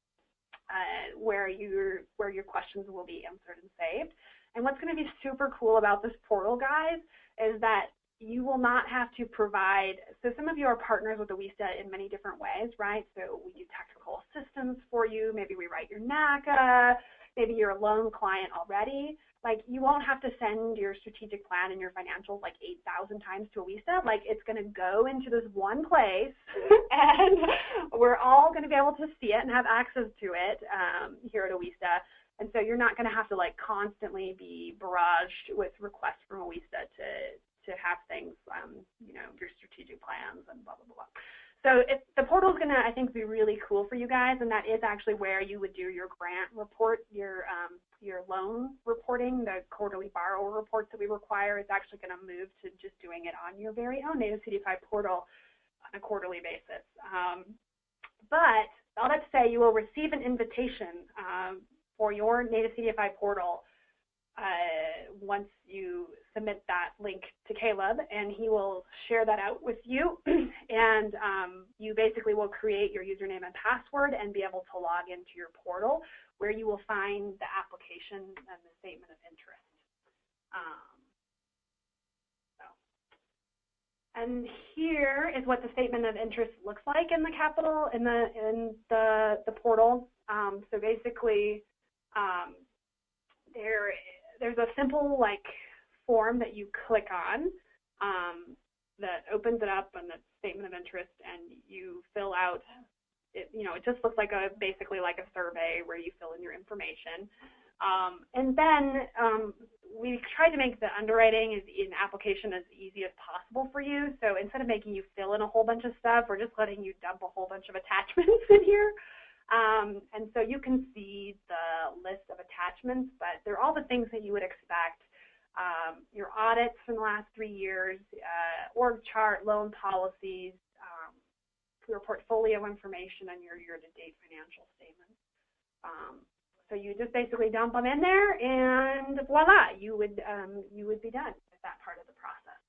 where your questions will be answered and saved. And what's going to be super cool about this portal, guys, is that you will not have to provide, so some of you are partners with Awista in many different ways, right? So we do technical assistance for you. Maybe we write your NACA. Maybe you're a loan client already. Like, you won't have to send your strategic plan and your financials like 8,000 times to Awista. Like, it's going to go into this one place, and we're all going to be able to see it and have access to it here at Awista. And so you're not going to have to like constantly be barraged with requests from Awista to have things, your strategic plans and blah, blah, blah. So the portal is going to, I think, be really cool for you guys, and that is actually where you would do your grant report, your loan reporting, the quarterly borrower reports that we require. It's actually going to move to just doing it on your very own native CDFI portal on a quarterly basis. But all that to say, you will receive an invitation for your native CDFI portal once you submit that link to Caleb, and he will share that out with you. And you basically will create your username and password and be able to log into your portal, where you will find the application and the statement of interest. And here is what the statement of interest looks like in the portal. So basically, there's a simple form that you click on that opens it up and the statement of interest, and you fill out. It just looks like basically like a survey where you fill in your information. And then we tried to make the underwriting in application as easy as possible for you. So instead of making you fill in a whole bunch of stuff, we're just letting you dump a whole bunch of attachments in here. And so you can see the list of attachments, but they're all the things that you would expect. Your audits from the last 3 years, org chart, loan policies, your portfolio information, and your year-to-date financial statements. So you just basically dump them in there, and voila, you would be done with that part of the process.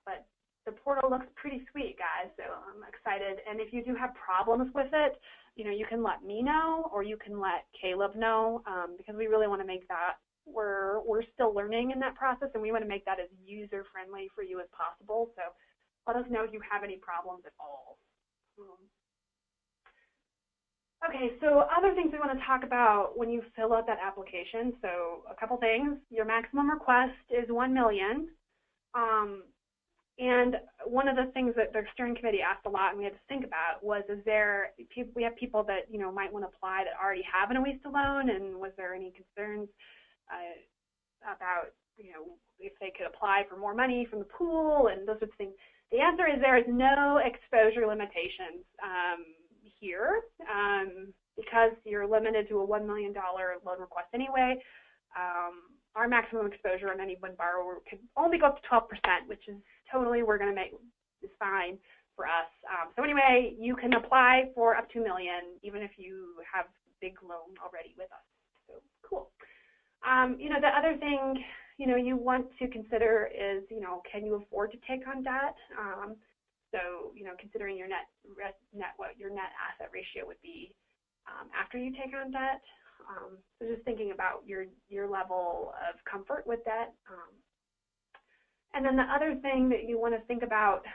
But the portal looks pretty sweet, guys, so I'm excited. And if you do have problems with it, you can let me know, or you can let Caleb know, because we really want to make that, we're still learning in that process, and we want to make that as user-friendly for you as possible. So let us know if you have any problems at all. Okay, so other things we want to talk about when you fill out that application. So a couple things. Your maximum request is $1 million. And one of the things that the steering committee asked a lot and we had to think about was, we have people that, might want to apply that already have an Awista loan, and was there any concerns about, if they could apply for more money from the pool and those sorts of things. The answer is there is no exposure limitations here, because you're limited to a $1 million loan request anyway. Our maximum exposure on any one borrower could only go up to 12%, which is totally, is fine for us. So anyway, you can apply for up to $1 million, even if you have a big loan already with us. So cool. The other thing, you want to consider is, can you afford to take on debt? So, considering your what your net asset ratio would be after you take on debt. So just thinking about your level of comfort with debt. And then the other thing that you want to think about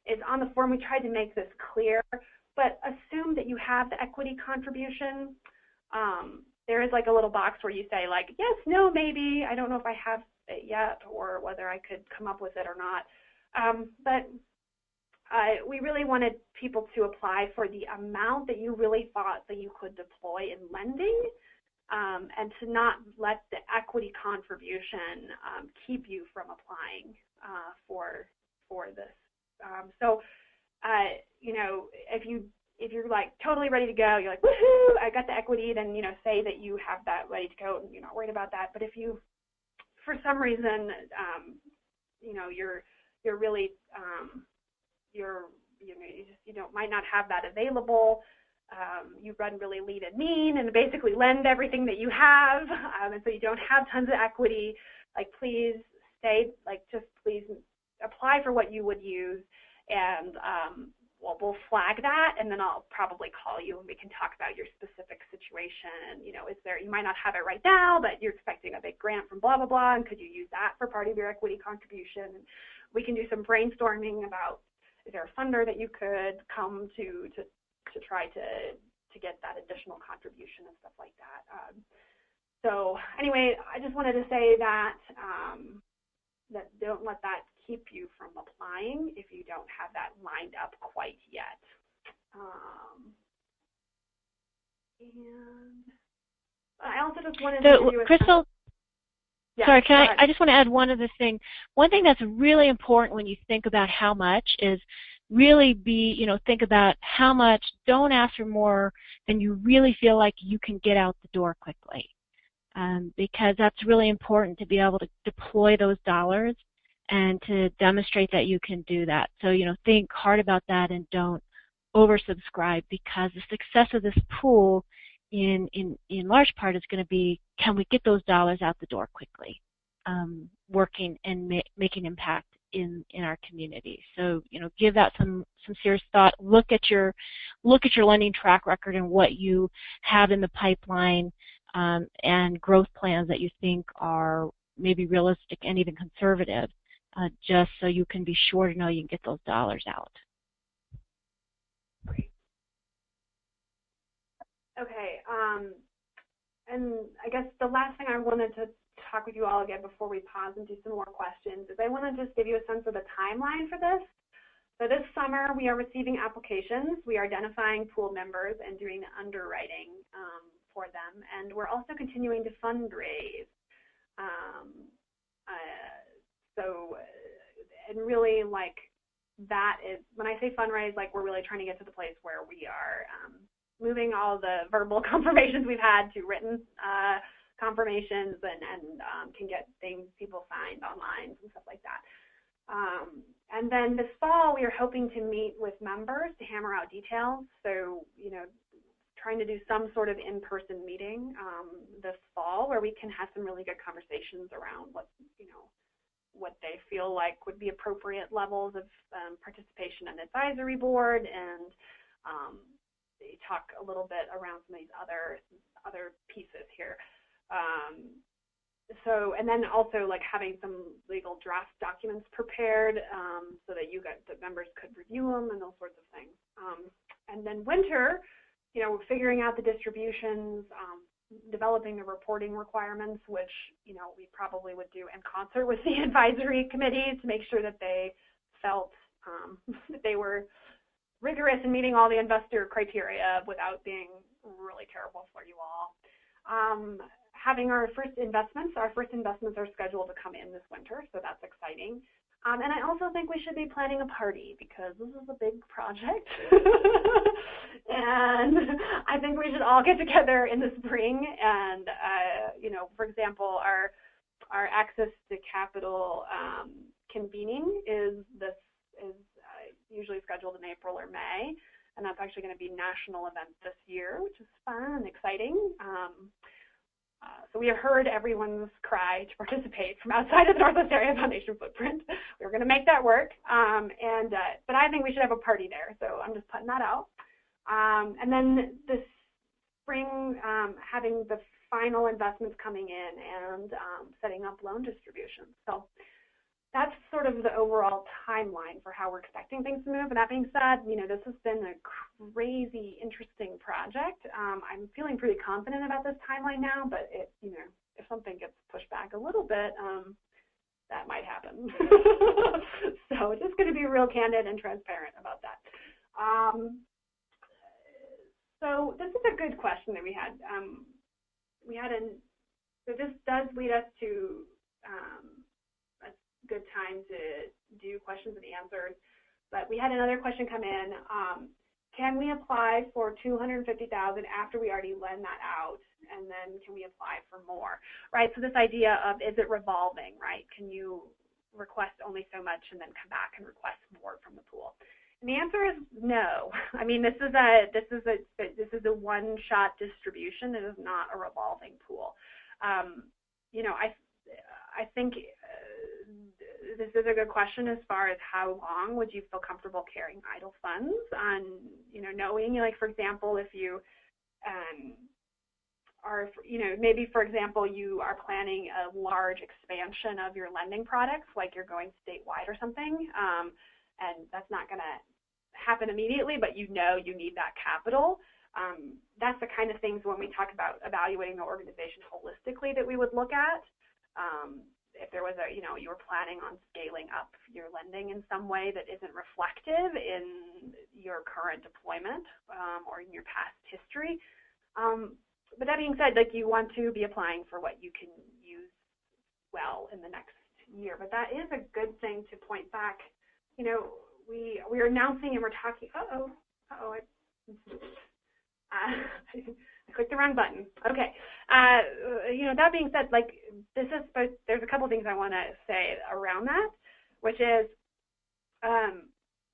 is on the form. We tried to make this clear, but assume that you have the equity contribution. There is like a little box where you say like, yes, no, maybe, I don't know if I have it yet or whether I could come up with it or not. But we really wanted people to apply for the amount that you really thought that you could deploy in lending, and to not let the equity contribution keep you from applying for this. You know, if you're like totally ready to go, you're like, woohoo, I got the equity, then, you know, say that you have that ready to go and you're not worried about that. But if you, for some reason, you know, you're really, you might not have that available. You run really lean and mean and basically lend everything that you have, and so you don't have tons of equity. Like, please stay, like, just please apply for what you would use, and we'll flag that, and then I'll probably call you and we can talk about your specific situation. You know, you might not have it right now, but you're expecting a big grant from blah, blah, blah, and could you use that for part of your equity contribution? And we can do some brainstorming about, is there a funder that you could come to try to get that additional contribution and stuff like that. So anyway, I just wanted to say that that don't let that keep you from applying if you don't have that lined up quite yet. And I also just wanted to give you a Crystal, yeah, sorry, I just want to add one other thing. One thing that's really important when you think about how much is really think about how much. Don't ask for more than you really feel like you can get out the door quickly, because that's really important to be able to deploy those dollars and to demonstrate that you can do that. So, you know, think hard about that and don't oversubscribe, because the success of this pool in large part is going to be, can we get those dollars out the door quickly, working and making impact in our community. So, you know, give that some serious thought. Look at your lending track record and what you have in the pipeline, and growth plans that you think are maybe realistic and even conservative, just so you can be sure to know you can get those dollars out. Great. Okay, and I guess the last thing I wanted to talk with you all again before we pause and do some more questions is I want to just give you a sense of the timeline for this. So this summer we are receiving applications, we are identifying pool members and doing the underwriting for them, and we're also continuing to fundraise. And really, like, that is, when I say fundraise, like, we're really trying to get to the place where we are moving all the verbal confirmations we've had to written confirmations, and can get people signed online and stuff like that. And then this fall, we are hoping to meet with members to hammer out details. So, you know, trying to do some sort of in-person meeting this fall where we can have some really good conversations around what they feel like would be appropriate levels of participation in the advisory board, and talk a little bit around some of these other pieces here. And then also, like, having some legal draft documents prepared so that the members could review them and those sorts of things. And then winter, you know, figuring out the distributions, developing the reporting requirements, which, you know, we probably would do in concert with the advisory committee to make sure that they felt that they were rigorous in meeting all the investor criteria without being really terrible for you all. Having our first investments are scheduled to come in this winter, so that's exciting. And I also think we should be planning a party because this is a big project. And I think we should all get together in the spring and, you know, for example, our access to capital convening is usually scheduled in April or May, and that's actually going to be a national event this year, which is fun and exciting. So we have heard everyone's cry to participate from outside of the Northwest Area Foundation footprint. We're going to make that work, but I think we should have a party there, so I'm just putting that out. And then this spring, having the final investments coming in and setting up loan distributions. So that's sort of the overall timeline for how we're expecting things to move. And that being said, this has been a crazy, interesting project. I'm feeling pretty confident about this timeline now, but if something gets pushed back a little bit, that might happen. So just going to be real candid and transparent about that. So this is a good question that we had. So this does lead us to a good time to do questions and answers. But we had another question come in. Can we apply for $250,000 after we already lend that out? And then can we apply for more, right? So this idea of, is it revolving, right? Can you request only so much and then come back and request more from the pool? And the answer is no. I mean, this is a one-shot distribution. It is not a revolving pool. I think this is a good question as far as how long would you feel comfortable carrying idle funds on, knowing, like, for example, if you are, maybe, for example, you are planning a large expansion of your lending products, like you're going statewide or something, and that's not going to happen immediately, but you need that capital. That's the kind of things when we talk about evaluating the organization holistically that we would look at. If there was you were planning on scaling up your lending in some way that isn't reflective in your current deployment or in your past history. But that being said, like, you want to be applying for what you can use well in the next year. But that is a good thing to point back. We're announcing and we're talking. I clicked the wrong button. Okay. That being said, like, there's a couple things I want to say around that, which is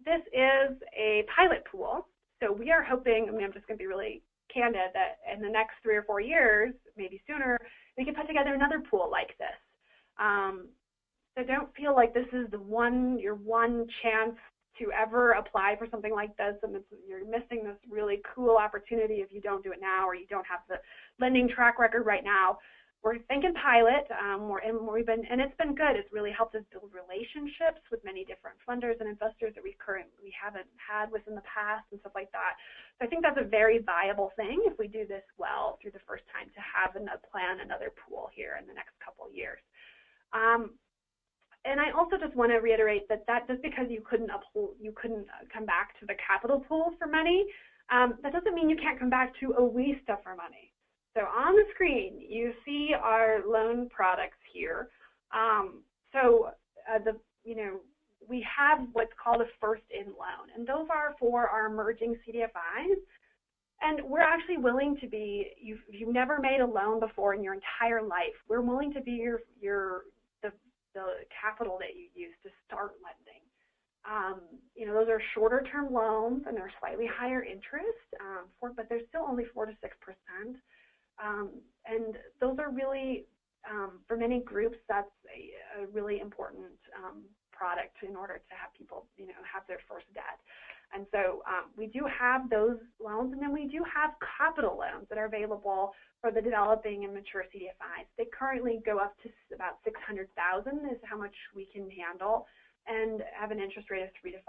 this is a pilot pool. So we are hoping, I'm just going to be really candid, that in the next 3 or 4 years, maybe sooner, we can put together another pool like this. So don't feel like this is your one chance to ever apply for something like this, and you're missing this really cool opportunity if you don't do it now, or you don't have the lending track record right now. We're thinking pilot, and it's been good. It's really helped us build relationships with many different funders and investors that we haven't had within the past and stuff like that. So I think that's a very viable thing if we do this well through the first time, to have plan another pool here in the next couple of years. And I also just want to reiterate that just because you couldn't come back to the capital pool for money, that doesn't mean you can't come back to OWISTA for money. So on the screen, you see our loan products here. We have what's called a first-in loan, and those are for our emerging CDFIs. And we're actually willing to be, if you've never made a loan before in your entire life, we're willing to be the capital that you use to start lending. Those are shorter-term loans, and they're slightly higher interest, but they're still only 4 to 6%. And those are really, for many groups, that's a really important product in order to have people, have their first debt. And so we do have those loans, and then we do have capital loans that are available for the developing and mature CDFIs. They currently go up to about $600,000 is how much we can handle, and have an interest rate of 3 to 5%.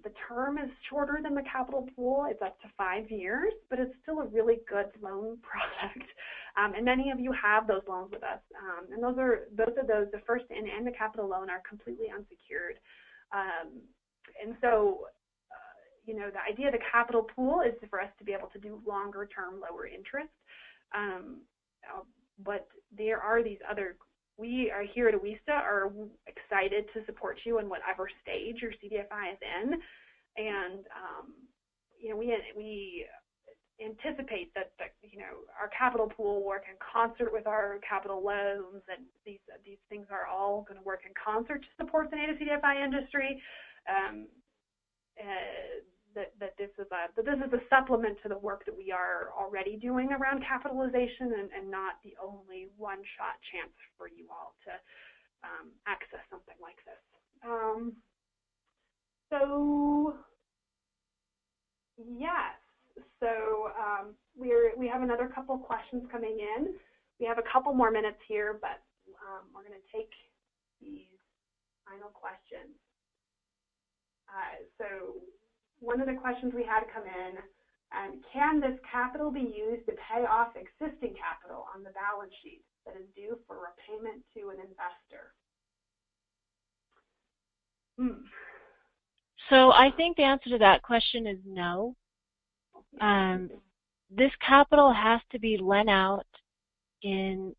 The term is shorter than the capital pool. It's up to 5 years, but it's still a really good loan product. And many of you have those loans with us. And both of those, the first in and the capital loan, are completely unsecured. And so, the idea of the capital pool is for us to be able to do longer term, lower interest. But there are these other, we are here at OWISTA are excited to support you in whatever stage your CDFI is in. And, we anticipate that, our capital pool will work in concert with our capital loans, and these things are all going to work in concert to support the native CDFI industry. That this is a supplement to the work that we are already doing around capitalization, and not the only one-shot chance for you all to access something like this. So yes, we have another couple questions coming in. We have a couple more minutes here, but we're going to take these final questions. So one of the questions we had come in, can this capital be used to pay off existing capital on the balance sheet that is due for repayment to an investor? So I think the answer to that question is no. This capital has to be lent out in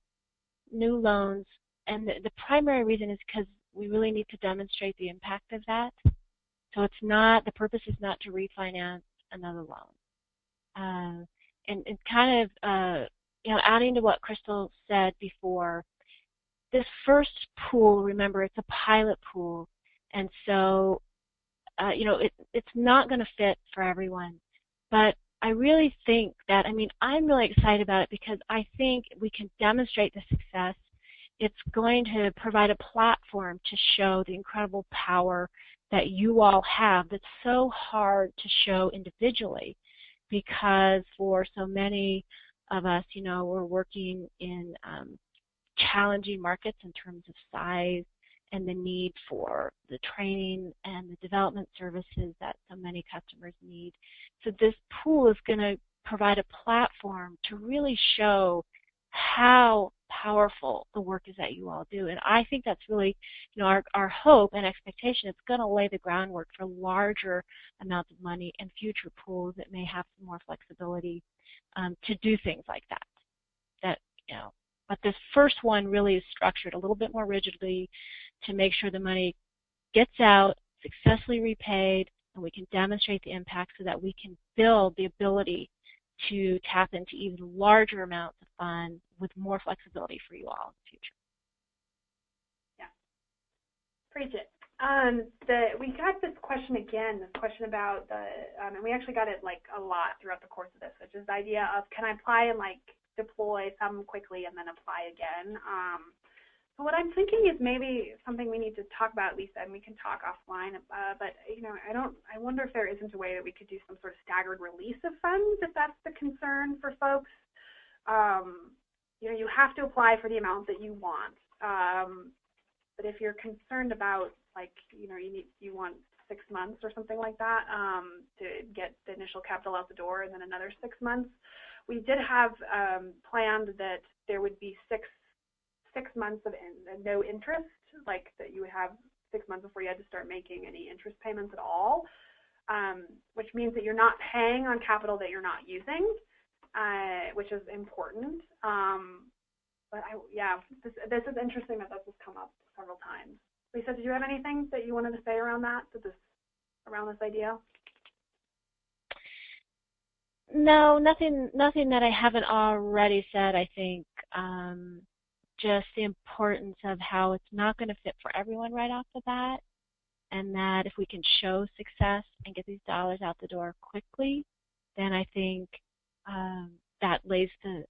new loans, and the primary reason is because we really need to demonstrate the impact of that. So it's not, the purpose is not to refinance another loan. And kind of, adding to what Crystal said before, this first pool, remember, it's a pilot pool, and so, it's not going to fit for everyone. But I really think that, I'm really excited about it because I think we can demonstrate the success. It's going to provide a platform to show the incredible power that you all have that's so hard to show individually, because for so many of us, we're working in challenging markets in terms of size and the need for the training and the development services that so many customers need. So this pool is going to provide a platform to really show how powerful the work is that you all do. And I think that's really, our hope and expectation. It's going to lay the groundwork for larger amounts of money and future pools that may have some more flexibility to do things like that. But this first one really is structured a little bit more rigidly to make sure the money gets out, successfully repaid, and we can demonstrate the impact so that we can build the ability to tap into even larger amounts of funds with more flexibility for you all in the future. Yeah, preach it. We got this question again, this question about and we actually got it like a lot throughout the course of this, which is the idea of, can I apply and deploy some quickly and then apply again? So what I'm thinking is maybe something we need to talk about, Lisa, and we can talk offline. But I wonder if there isn't a way that we could do some sort of staggered release of funds, if that's the concern for folks. You have to apply for the amount that you want. But if you're concerned about, you want 6 months or something like that to get the initial capital out the door, and then another 6 months, we did have planned that there would be six months of no interest, that you would have 6 months before you had to start making any interest payments at all, which means that you're not paying on capital that you're not using, which is important. But this is interesting that this has come up several times. Lisa, did you have anything that you wanted to say around around this idea? No, nothing that I haven't already said. I think just the importance of how it's not going to fit for everyone right off the bat, and that if we can show success and get these dollars out the door quickly, then I think that lays the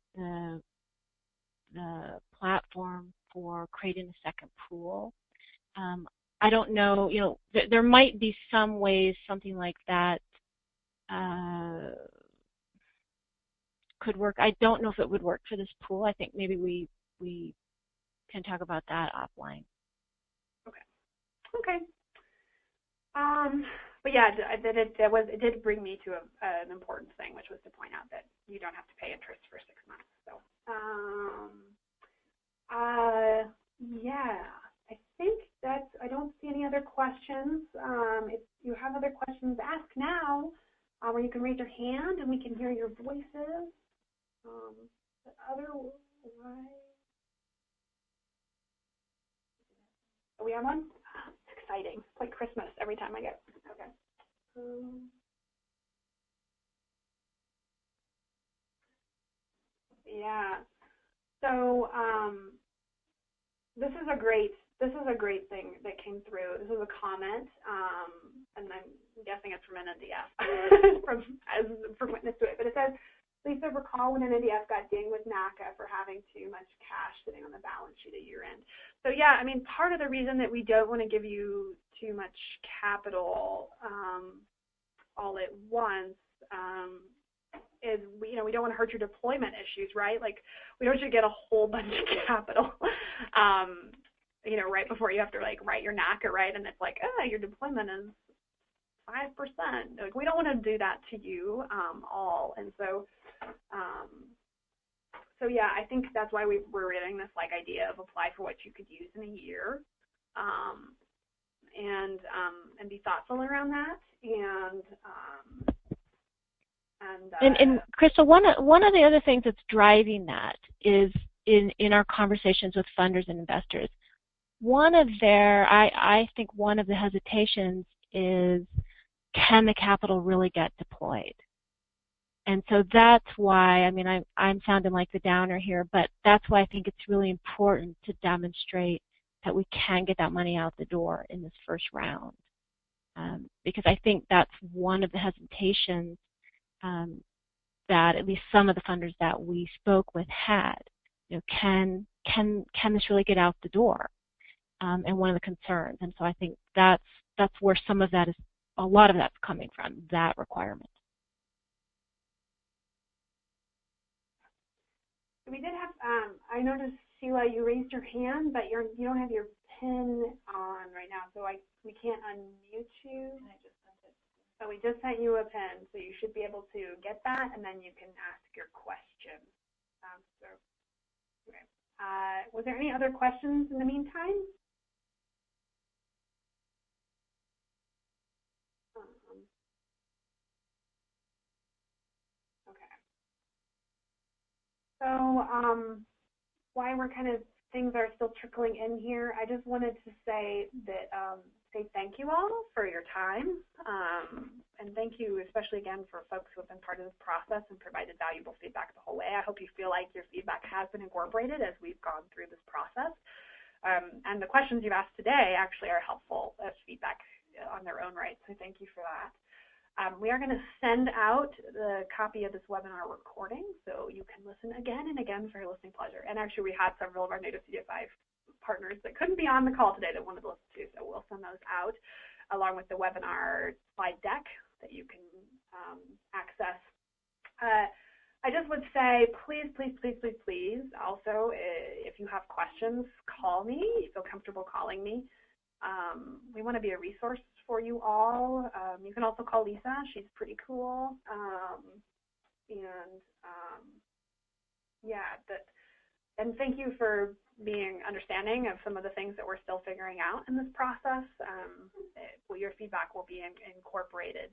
platform for creating a second pool. I don't know, there might be some ways something like that could work. I don't know if it would work for this pool. I think maybe we can talk about that offline. Okay. But yeah, it did bring me to an important thing, which was to point out that you don't have to pay interest for 6 months. So, yeah, I think I don't see any other questions. If you have other questions, ask now, or you can raise your hand and we can hear your voices. But otherwise, we have one? It's exciting. It's like Christmas every time I get. Okay. Yeah. So this is a great thing that came through. This is a comment, and I'm guessing it's from an NDF, from witness to it. But it says, Lisa, recall when an NDF got dinged with NACA for having too much cash sitting on the balance sheet at year end. So yeah, part of the reason that we don't want to give you too much capital all at once is we don't want to hurt your deployment issues, right? We don't want you to get a whole bunch of capital. you know, right before you have to like write your NACA, right? And it's like, oh, your deployment is 5%. Like, we don't want to do that to you all. And so, so yeah, I think that's why we're getting this like idea of apply for what you could use in a year, and be thoughtful around that. And Crystal, one of the other things that's driving that is in our conversations with funders and investors. I think one of the hesitations is, can the capital really get deployed? And so that's why, I mean, I'm sounding like the downer here, but that's why I think it's really important to demonstrate that we can get that money out the door in this first round. Because I think that's one of the hesitations that at least some of the funders that we spoke with had. You know, can this really get out the door? And one of the concerns. And so I think that's where some of that is, a lot of that's coming from, that requirement. We did have, I noticed, Sheila, you raised your hand, but you don't have your pin on right now, so we can't unmute you. And I just sent it. So we just sent you a pin, so you should be able to get that, and then you can ask your question. Okay. Was there any other questions in the meantime? Okay. So why we're kind of, things are still trickling in here, I just wanted to say that, say thank you all for your time. And thank you especially again for folks who have been part of this process and provided valuable feedback the whole way. I hope you feel like your feedback has been incorporated as we've gone through this process. And the questions you've asked today actually are helpful as feedback on their own right, so thank you for that. We are going to send out the copy of this webinar recording, so you can listen again and again for your listening pleasure. And actually, we had several of our native CDF5 partners that couldn't be on the call today that wanted to listen to, so we'll send those out along with the webinar slide deck that you can access. I just would say, please, please, please, please, please, also, if you have questions, call me. You feel comfortable calling me. We want to be a resource for you all. You can also call Lisa. She's pretty cool. And thank you for being understanding of some of the things that we're still figuring out in this process. Your feedback will be incorporated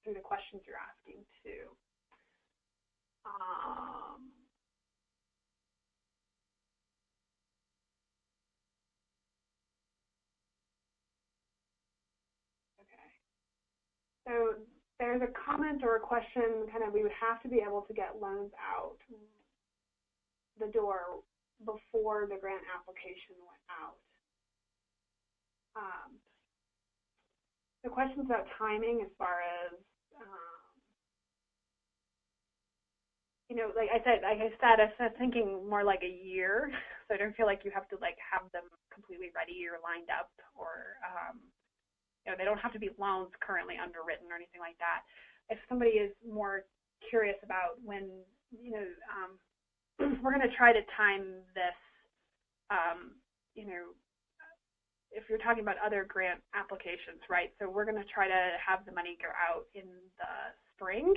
through the questions you're asking too. So there's a comment or a question, kind of, we would have to be able to get loans out the door before the grant application went out. The question's about timing as far as, you know, like I said, I was thinking more like a year, so I don't feel like you have to like have them completely ready or lined up, or you know, they don't have to be loans currently underwritten or anything like that. If somebody is more curious about when, you know, we're going to try to time this, you know, if you're talking about other grant applications, right? So we're going to try to have the money go out in the spring.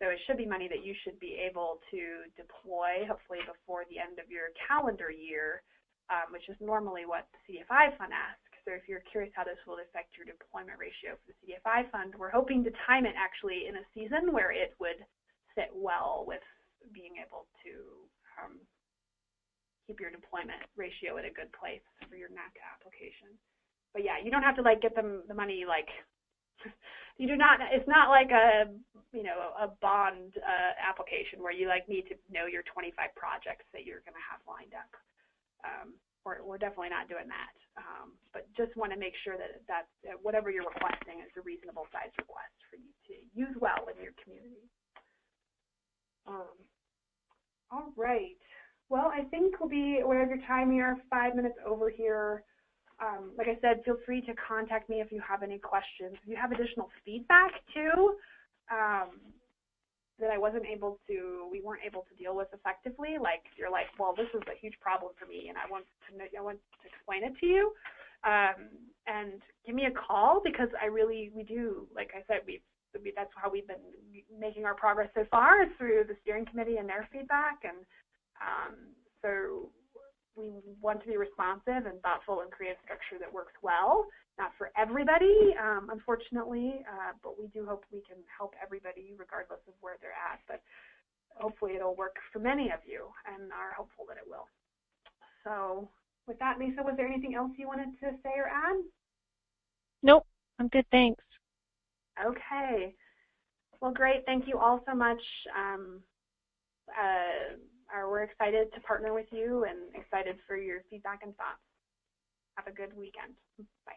So it should be money that you should be able to deploy, hopefully before the end of your calendar year, which is normally what the CDFI fund asks. So if you're curious how this will affect your deployment ratio for the CDFI fund, we're hoping to time it actually in a season where it would fit well with being able to keep your deployment ratio at a good place for your NACA application. But yeah, you don't have to like get the money like, you do not, it's not like a, you know, a bond application where you like need to know your 25 projects that you're going to have lined up. We're definitely not doing that, but just want to make sure that whatever you're requesting is a reasonable size request for you to use well in your community. All right. Well, I think we'll be aware of your time. We are 5 minutes over here. Like I said, feel free to contact me if you have any questions. If you have additional feedback too, that we weren't able to deal with effectively, like you're like, well, this is a huge problem for me, and I want to explain it to you, and give me a call, because we do, like I said, that's how we've been making our progress so far, is through the steering committee and their feedback, and so we want to be responsive and thoughtful and create a structure that works well. Not for everybody, unfortunately, but we do hope we can help everybody regardless of where they're at. But hopefully it'll work for many of you, and are hopeful that it will. So with that, Lisa, was there anything else you wanted to say or add? Nope, I'm good, thanks. Okay. Well, great. Thank you all so much. We're excited to partner with you and excited for your feedback and thoughts. Have a good weekend. Bye.